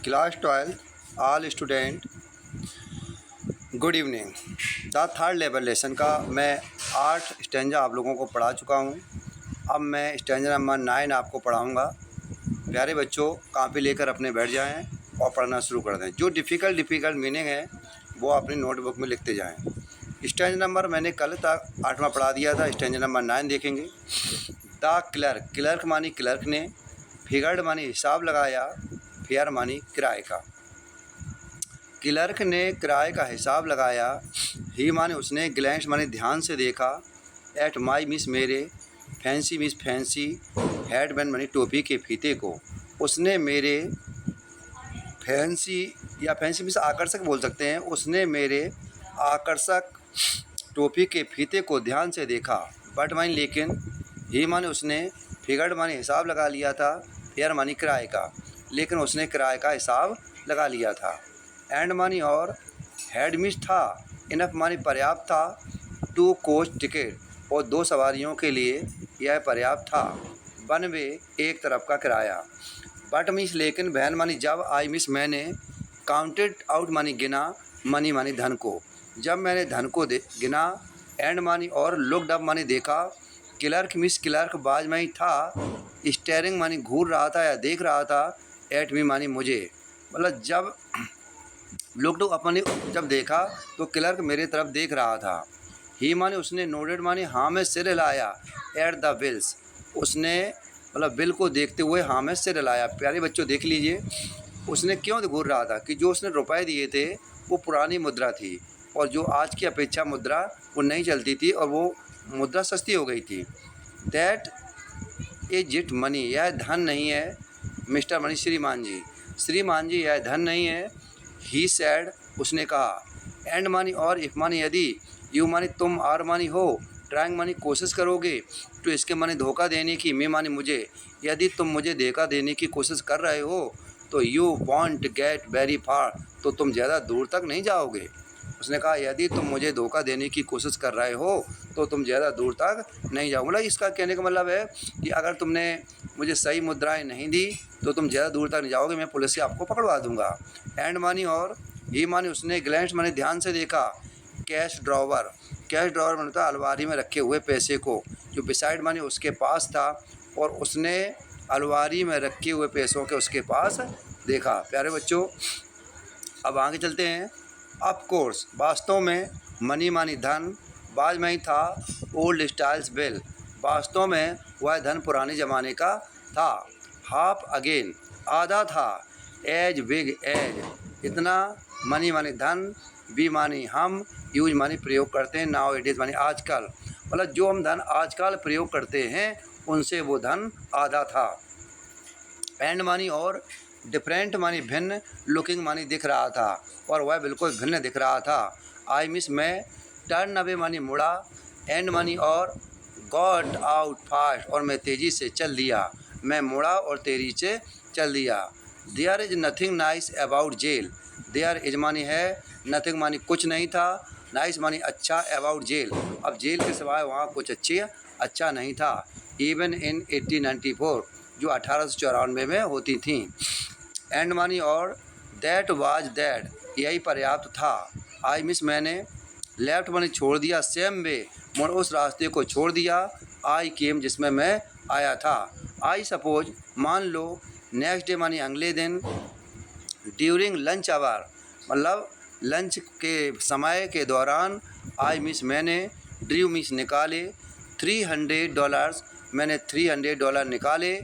Class 12, all student, good evening. The third level lesson का मैं 8 stanza आप लोगों को पढ़ा चुका हूँ। अब मैं स्टैंजा नंबर 9 आपको पढ़ाऊँगा। प्यारे बच्चों, कॉपी लेकर अपने बैठ जाएं और पढ़ना शुरू कर दें। जो डिफ़िकल्ट मीनिंग है वो अपनी नोटबुक में लिखते जाएं। स्टैंजा नंबर मैंने कल तक 8वां पढ़ा दिया था। स्टैंजा नंबर 9 देखेंगे। द क्लर्क, क्लर्क मानी क्लर्क ने, फिगर्ड मानी हिसाब लगाया, फेयर मानी किराए का। क्लर्क ने किराए का हिसाब लगाया। ही माने उसने, ग्लैंस माने ध्यान से देखा, एट माई मिस मेरे, फैंसी मिस फैंसी, हेडबैंड मानी टोपी के फीते को। उसने मेरे, फैंसी या फैंसी मिस आकर्षक बोल सकते हैं, उसने मेरे आकर्षक टोपी के फीते को ध्यान से देखा। बट मानी लेकिन, ही माने उसने, फिगर्ड मानी हिसाब लगा लिया था, फेयर मानी किराए का, लेकिन उसने किराए का हिसाब लगा लिया था। एंड मानी और, हेड मिस था, इनफ मानी पर्याप्त था, टू कोच टिकट और 2 सवारियों के लिए यह पर्याप्त था, वन वे एक तरफ का किराया। बट मिस लेकिन, बहन मानी जब, आई मिस मैंने, काउंटेड आउट मानी गिना, मनी मानी धन को, जब मैंने धन को गिना, एंड मानी और, लुकड अप मानी देखा, क्लर्क मिस क्लर्क बाज में ही था, स्टेयरिंग मानी घूर रहा था या देख रहा था, एट मी मानी मुझे, मतलब जब लुकड अप मानी जब देखा तो क्लर्क मेरे तरफ देख रहा था। ही माने उसने, नोडेड माने हाँ में सिर हिलाया, एट द बिल्स, उसने मतलब बिल को देखते हुए हाँ में सिर हिलाया। प्यारे बच्चों देख लीजिए, उसने क्यों घूर रहा था कि जो उसने रुपए दिए थे वो पुरानी मुद्रा थी और जो आज की अपेक्षा मुद्रा वो नहीं चलती थी और वो मुद्रा सस्ती हो गई थी। दैट इज इट मनी, यह धन नहीं है मिस्टर मनी, श्रीमान जी यह धन नहीं है। ही सैड, उसने कहा। एंड मानी और, इफ मानी यदि, यू मानी तुम, आर मानी हो, ट्राइंग मानी कोशिश करोगे, तो इसके मानी धोखा देने की, मैं मानी मुझे, यदि तुम मुझे धोखा देने की कोशिश कर रहे हो तो you want get very far, तो तुम ज़्यादा दूर तक नहीं जाओगे। उसने कहा यदि तुम मुझे धोखा देने की कोशिश कर रहे हो तो तुम ज़्यादा दूर तक नहीं जाओगे। मतलब इसका कहने का मतलब है कि अगर तुमने मुझे सही मुद्राएं नहीं दी तो तुम ज़्यादा दूर तक नहीं जाओगे, मैं पुलिस से आपको पकड़वा दूंगा। एंड मानी और, ही मानी उसने, ग्लैंस मानी ध्यान से देखा, कैश ड्रॉवर, कैश ड्रॉवर माने अलमारी में रखे हुए पैसे को, जो बिसाइड मानी उसके पास था और उसने अलमारी में रखे हुए पैसों के उसके पास देखा। प्यारे बच्चों अब आगे चलते हैं। ऑफ कोर्स, वास्तव में, मनी मानी धन, बाज में ही था, ओल्ड स्टाइल्स बिल, वास्तव में वह धन पुराने ज़माने का था। हाफ अगेन, आधा था। एज बिग एज, इतना, मनी मानी धन, बी मानी हम, यूज मानी प्रयोग करते हैं, नाउ इट इज़ मानी आजकल, मतलब जो हम धन आजकल प्रयोग करते हैं उनसे वो धन आधा था। एंड मानी और, डिफरेंट मानी भिन्न, लुकिंग मानी दिख रहा था और वह बिल्कुल भिन्न दिख रहा था। आई मिस मैं, टर्न अवे मानी मुड़ा, एंड मानी और, गॉट आउट फास्ट और मैं तेज़ी से चल दिया, मैं मुड़ा और तेज़ी से चल दिया। There is nothing nice about jail, there is मानी है, नथिंग मानी कुछ नहीं था, नाइस मानी अच्छा, अबाउट जेल अब जेल के सिवाय वहाँ कुछ अच्छा नहीं था। इवन इन 1894, जो 1894 में होती थी। एंड मानी और, दैट वाज दैट, यही पर्याप्त था। आई मिस मैंने, लेफ्ट मानी छोड़ दिया, सेम वे मोड़ उस रास्ते को छोड़ दिया, आई केम जिसमें मैं आया था। आई सपोज मान लो, नेक्स्ट डे मानी अगले दिन, ड्यूरिंग लंच आवर मतलब लंच के समय के दौरान, आई मिस मैंने, ड्रू मिस निकाले, $300 मैंने $300 निकाले,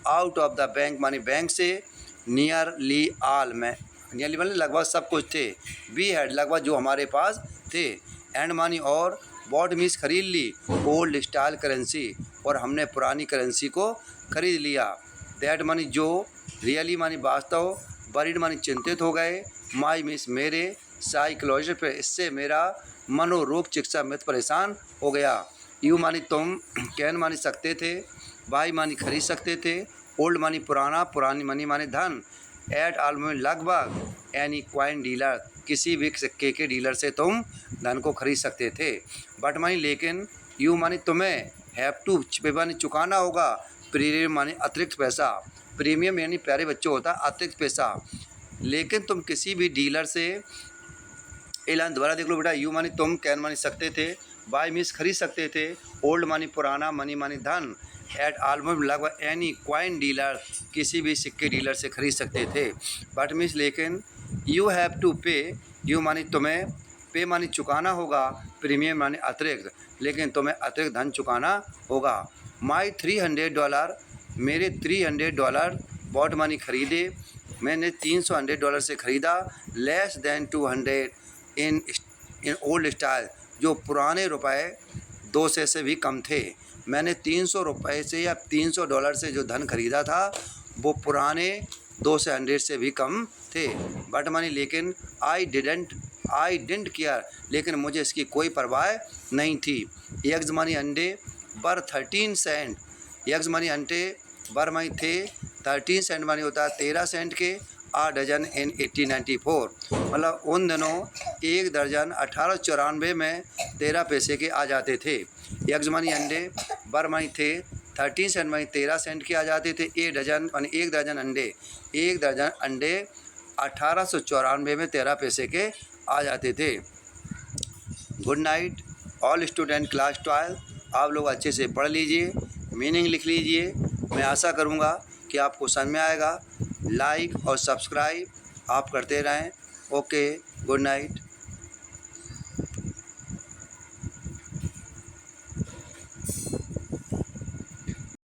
आउट ऑफ द बैंक मानी बैंक से, नियरली आल में, नियरली मतलब लगभग सब कुछ थे, वी हैड लगभग जो हमारे पास थे। एंड मानी और, बॉट मिस खरीद ली, ओल्ड स्टाइल करेंसी और हमने पुरानी करेंसी को खरीद लिया। दैट मानी जो, रियली मानी वास्तव, बरीड मानी चिंतित हो गए, माई मिस मेरे, साइकोलॉजिस्ट पे इससे मेरा मनोरोग चिकित्सा मित्र परेशान हो गया। यू मानी तुम, कैन मानी सकते थे, बाई मानी खरीद सकते थे, ओल्ड मानी पुराना, पुरानी मनी मानी धन, एट ऑल में लगभग, एनी क्वाइन डीलर किसी भी सिक्के के डीलर से तुम धन को खरीद सकते थे। बट मानी लेकिन, यू मानी तुम्हें, हैव टू मानी चुकाना होगा, प्रीमियम मानी अतिरिक्त पैसा, प्रीमियम यानी प्यारे बच्चों होता है अतिरिक्त पैसा, लेकिन तुम किसी भी डीलर से एलान दोबारा देख लो बेटा। यू मानी तुम, कैन मानी सकते थे, बाय मीन्स खरीद सकते थे, ओल्ड मानी पुराना, मनी मानी धन, एट ऑलमोस्ट लगभग एनी क्वाइन डीलर किसी भी सिक्के डीलर से खरीद सकते थे। बट मीन्स लेकिन, यू हैव टू पे, यू मानी तुम्हें, पे मानी चुकाना होगा, प्रीमियम मानी अतिरिक्त, लेकिन तुम्हें अतिरिक्त धन चुकाना होगा। माई $300, मेरे $300 बॉट मानी खरीदे, मैंने $300 से ख़रीदा, less than 200 in old style, जो पुराने रुपए 200 से भी कम थे। मैंने 300 रुपये से या $300 से जो धन खरीदा था वो पुराने 200 से भी कम थे। बट मानी लेकिन, आई डिडंट केयर, लेकिन मुझे इसकी कोई परवाह नहीं थी। एग्स मानी अंडे, बर 13 सेंट, एग्स मानी अंडे बर मानी थे 13 सेंट मानी होता है 13 सेंट के, आ डजन इन 1894, मतलब उन दिनों एक दर्जन 1894 में 13 पैसे के आ जाते थे। एग्स मानी अंडे, बर मानी थे 13 सेंट मानी 13 सेंट के आ जाते थे। एक दर्जन मानी एक दर्जन अंडे, एक दर्जन अंडे 1894 में 13 पैसे के आ जाते थे। Good night all student class 12। आप लोग अच्छे से पढ़ लीजिए, मीनिंग लिख लीजिए। मैं आशा करूँगा कि आपको समझ में आएगा। लाइक और सब्सक्राइब आप करते रहें। Okay, good night.